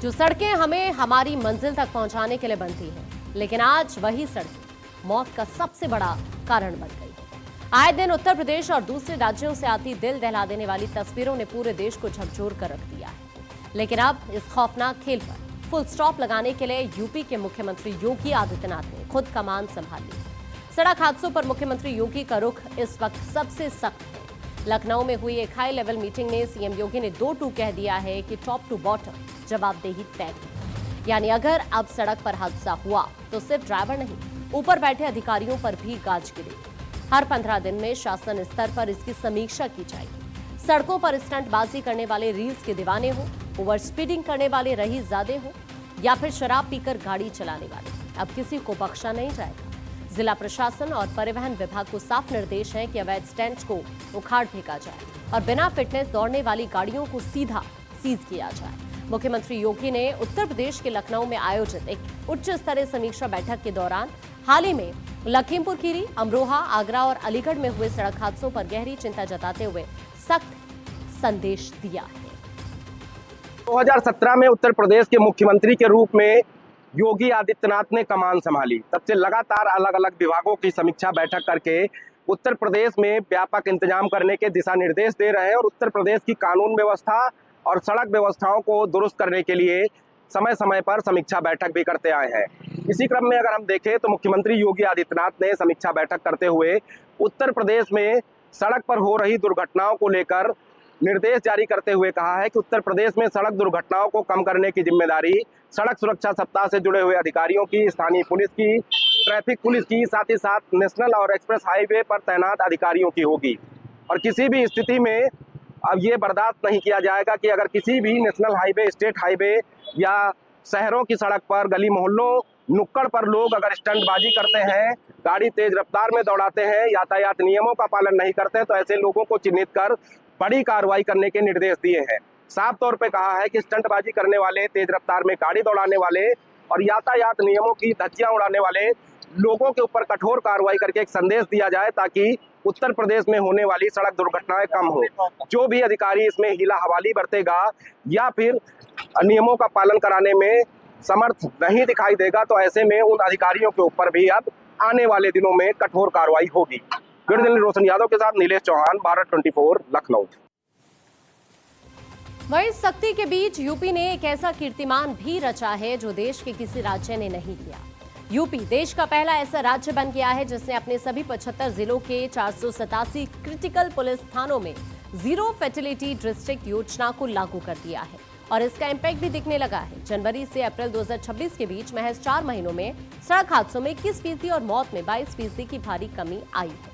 जो सड़कें हमें हमारी मंजिल तक पहुंचाने के लिए बनती हैं, लेकिन आज वही सड़कें मौत का सबसे बड़ा कारण बन गई है। आए दिन उत्तर प्रदेश और दूसरे राज्यों से आती दिल दहला देने वाली तस्वीरों ने पूरे देश को झकझोर कर रख दिया है। लेकिन अब इस खौफनाक खेल पर फुल स्टॉप लगाने के लिए यूपी के मुख्यमंत्री योगी आदित्यनाथ ने खुद कमान संभाल ली। सड़क हादसों पर मुख्यमंत्री योगी का रुख इस वक्त सबसे सख्त है। लखनऊ में हुई एक हाई लेवल मीटिंग में सीएम योगी ने 2-2 कह दिया है कि टॉप टू बॉटम जवाबदेही तय है। यानी अगर अब सड़क पर हादसा हुआ तो सिर्फ ड्राइवर नहीं, ऊपर बैठे अधिकारियों पर भी गाज गिरेगी। हर 15 दिन में शासन स्तर पर इसकी समीक्षा की जाएगी। सड़कों पर स्टंटबाजी करने वाले रील्स के दीवाने हो, ओवर स्पीडिंग करने वाले रईसजादे हो या फिर शराब पीकर गाड़ी चलाने वाले, अब किसी को बख्शा नहीं जाएगा। जिला प्रशासन और परिवहन विभाग को साफ निर्देश है कि अवैध स्टैंड को उखाड़ फेंका जाए और बिना फिटनेस दौड़ने वाली गाड़ियों को सीधा सीज किया जाए। मुख्यमंत्री योगी ने उत्तर प्रदेश के लखनऊ में आयोजित एक उच्च स्तरीय समीक्षा बैठक के दौरान हाल ही में लखीमपुर खीरी, अमरोहा, आगरा और अलीगढ़ में हुए सड़क हादसों पर गहरी चिंता जताते हुए सख्त संदेश दिया है। 2017 में उत्तर प्रदेश के मुख्यमंत्री के रूप में योगी आदित्यनाथ ने कमान संभाली। तब से लगातार अलग अलग विभागों की समीक्षा बैठक करके उत्तर प्रदेश में व्यापक इंतजाम करने के दिशा निर्देश दे रहे हैं और उत्तर प्रदेश की कानून व्यवस्था और सड़क व्यवस्थाओं को दुरुस्त करने के लिए समय समय पर समीक्षा बैठक भी करते आए हैं। इसी क्रम में अगर हम देखें तो मुख्यमंत्री योगी आदित्यनाथ ने समीक्षा बैठक करते हुए उत्तर प्रदेश में सड़क पर हो रही दुर्घटनाओं को लेकर निर्देश जारी करते हुए कहा है कि उत्तर प्रदेश में सड़क दुर्घटनाओं को कम करने की जिम्मेदारी सड़क सुरक्षा सप्ताह से जुड़े हुए अधिकारियों की, स्थानीय पुलिस की, ट्रैफिक पुलिस की, साथ ही साथ नेशनल और एक्सप्रेस हाईवे पर तैनात अधिकारियों की होगी। और किसी भी स्थिति में अब ये बर्दाश्त नहीं किया जाएगा कि अगर किसी भी नेशनल हाईवे, स्टेट हाईवे या शहरों की सड़क पर, गली मोहल्लों, नुक्कड़ पर लोग अगर स्टंटबाजी करते हैं, गाड़ी तेज रफ्तार में दौड़ाते हैं, यातायात नियमों का पालन नहीं करते हैं, तो ऐसे लोगों को चिन्हित कर बड़ी कार्रवाई करने के निर्देश दिए हैं। साफ तौर पे कहा है कि स्टंटबाजी करने वाले, तेज रफ्तार में गाड़ी दौड़ाने वाले और यातायात नियमों की धज्जियां उड़ाने वाले लोगों के ऊपर कठोर कार्रवाई करके एक संदेश दिया जाए ताकि उत्तर प्रदेश में होने वाली सड़क दुर्घटनाएं कम हो। जो भी अधिकारी इसमें हीला हवाली बरतेगा या फिर नियमों का पालन कराने में समर्थ नहीं दिखाई देगा तो ऐसे में उन अधिकारियों के ऊपर भी अब आने वाले दिनों में कठोर कार्रवाई होगी। रोशन यादव के साथ नीलेश चौहान, भारत 24, लखनऊ। वहीं सख्ती के बीच यूपी ने एक ऐसा कीर्तिमान भी रचा है जो देश के किसी राज्य ने नहीं किया। यूपी देश का पहला ऐसा राज्य बन गया है जिसने अपने सभी 75 जिलों के 487 क्रिटिकल पुलिस थानों में जीरो फैटिलिटी डिस्ट्रिक्ट योजना को लागू कर दिया है और इसका इंपैक्ट भी दिखने लगा है। जनवरी से अप्रैल 2026 के बीच महज 4 महीनों में सड़क हादसों में 21% और मौत में 22% की भारी कमी आई है।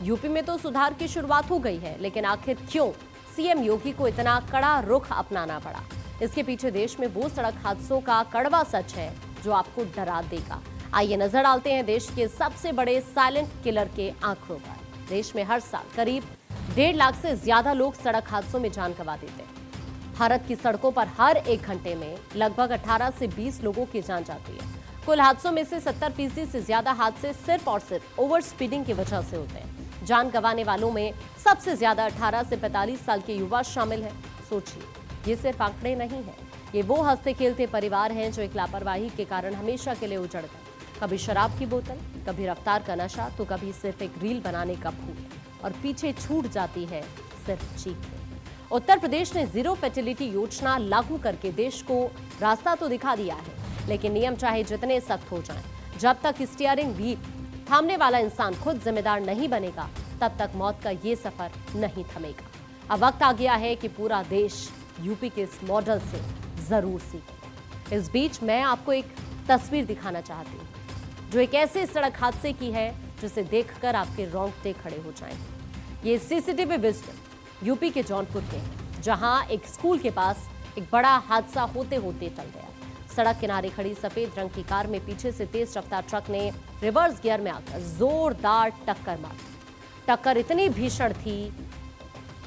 यूपी में तो सुधार की शुरुआत हो गई है, लेकिन आखिर क्यों सीएम योगी को इतना कड़ा रुख अपनाना पड़ा? इसके पीछे देश में वो सड़क हादसों का कड़वा सच है जो आपको डरा देगा। आइए नजर डालते हैं देश के सबसे बड़े साइलेंट किलर के आंकड़ों पर। देश में हर साल करीब 1.5 लाख से ज्यादा लोग सड़क हादसों में जान गंवा देते हैं। भारत की सड़कों पर हर 1 घंटे में लगभग 18 से 20 लोगों की जान जाती है। कुल हादसों में से 70% से ज्यादा हादसे सिर्फ और सिर्फ ओवर स्पीडिंग की वजह से होते हैं। जान गंवाने वालों में सबसे ज्यादा 18 से 45 साल के युवा शामिल हैं। सोचिए, ये सिर्फ आंकड़े नहीं हैं, ये वो हंसते खेलते परिवार हैं जो एक लापरवाही के कारण हमेशा के लिए उजड़ गए। कभी शराब की बोतल, कभी रफ्तार का नशा, तो कभी सिर्फ एक रील बनाने का भूत, और पीछे छूट जाती है सिर्फ चीखें। उत्तर प्रदेश ने जीरो फैटिलिटी योजना लागू करके देश को रास्ता तो दिखा दिया है, लेकिन नियम चाहे जितने सख्त हो जाएं, जब तक स्टीयरिंग व्हील थामने वाला इंसान खुद जिम्मेदार नहीं बनेगा, तब तक मौत का ये सफर नहीं थमेगा। अब वक्त आ गया है कि पूरा देश यूपी के इस मॉडल से जरूर सीखे। इस बीच मैं आपको एक तस्वीर दिखाना चाहती हूँ जो एक ऐसे सड़क हादसे की है जिसे देखकर आपके रोंगटे खड़े हो जाएंगे। ये सीसीटीवी विजुअल यूपी के जौनपुर के हैं, जहां एक स्कूल के पास एक बड़ा हादसा होते होते टल गया। सड़क किनारे खड़ी सफेद रंग की कार में पीछे से तेज रफ्तार ट्रक ने रिवर्स गियर में आकर जोरदार टक्कर मारी। टक्कर इतनी भीषण थी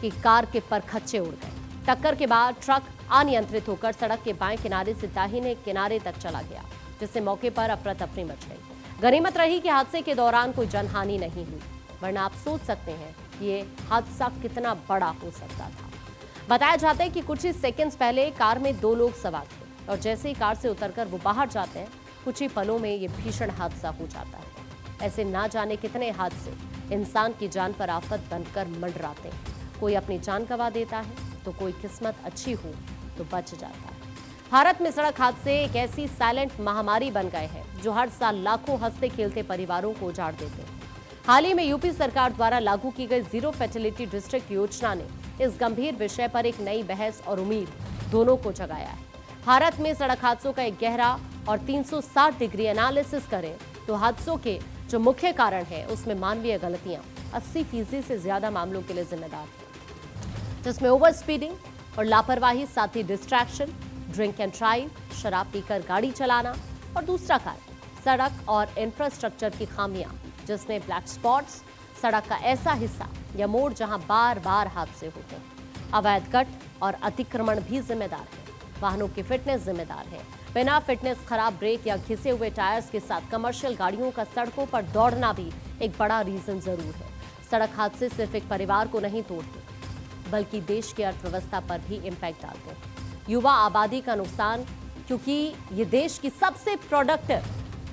कि कार के परखच्चे उड़ गए। टक्कर के बाद ट्रक अनियंत्रित होकर सड़क के बाएं किनारे से दाहिने किनारे तक चला गया, जिससे मौके पर अफरा तफरी मच गई। गनीमत रही कि हादसे के दौरान कोई जनहानि नहीं हुई, वरना आप सोच सकते हैं कि ये हादसा कितना बड़ा हो सकता था। बताया जाता है कि कुछ ही सेकंड्स पहले कार में 2 लोग सवार थे। और जैसे ही कार से उतरकर वो बाहर जाते हैं, कुछ ही पलों में ये भीषण हादसा हो जाता है। ऐसे ना जाने कितने हादसे इंसान की जान पर आफत बनकर मंडराते हैं। कोई अपनी जान गंवा देता है तो कोई किस्मत अच्छी हो तो बच जाता है। भारत में सड़क हादसे एक ऐसी साइलेंट महामारी बन गए हैं जो हर साल लाखों हंसते खेलते परिवारों को उजाड़ देते हैं। हाल ही में यूपी सरकार द्वारा लागू की गई जीरो फैटेलिटी डिस्ट्रिक्ट योजना ने इस गंभीर विषय पर एक नई बहस और उम्मीद दोनों को जगाया है। भारत में सड़क हादसों का एक गहरा और 360 डिग्री एनालिसिस करें तो हादसों के जो मुख्य कारण है उसमें मानवीय गलतियां 80% से ज्यादा मामलों के लिए जिम्मेदार है, जिसमें ओवर स्पीडिंग और लापरवाही, साथ ही डिस्ट्रैक्शन, ड्रिंक एंड ड्राइव, शराब पीकर गाड़ी चलाना और दूसरा कारण सड़क और इंफ्रास्ट्रक्चर की खामियां, जिसमें ब्लैक स्पॉट्स, सड़क का ऐसा हिस्सा या मोड़ जहां बार बार हादसे होते हैं। अवैध कट और अतिक्रमण भी जिम्मेदार है। वाहनों की फिटनेस जिम्मेदार है। बिना फिटनेस, खराब ब्रेक या घिसे हुए टायर्स के साथ कमर्शियल गाड़ियों का सड़कों पर दौड़ना भी एक बड़ा रीजन जरूर है। सड़क हादसे सिर्फ एक परिवार को नहीं तोड़ते बल्कि देश की अर्थव्यवस्था पर भी इम्पैक्ट डालते हैं। युवा आबादी का नुकसान, क्योंकि ये देश की सबसे प्रोडक्टिव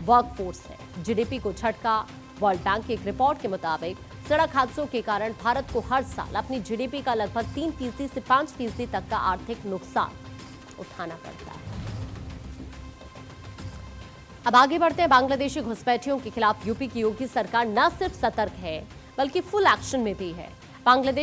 वर्कफोर्स है। जीडीपी को झटका। वर्ल्ड बैंक की एक रिपोर्ट के मुताबिक सड़क हादसों के कारण भारत को हर साल अपनी जीडीपी का लगभग 3% से 5% तक का आर्थिक नुकसान उठाना पड़ता है। अब आगे बढ़ते हैं। बांग्लादेशी घुसपैठियों के खिलाफ यूपी की योगी सरकार न सिर्फ सतर्क है बल्कि फुल एक्शन में भी है। बांग्लादेश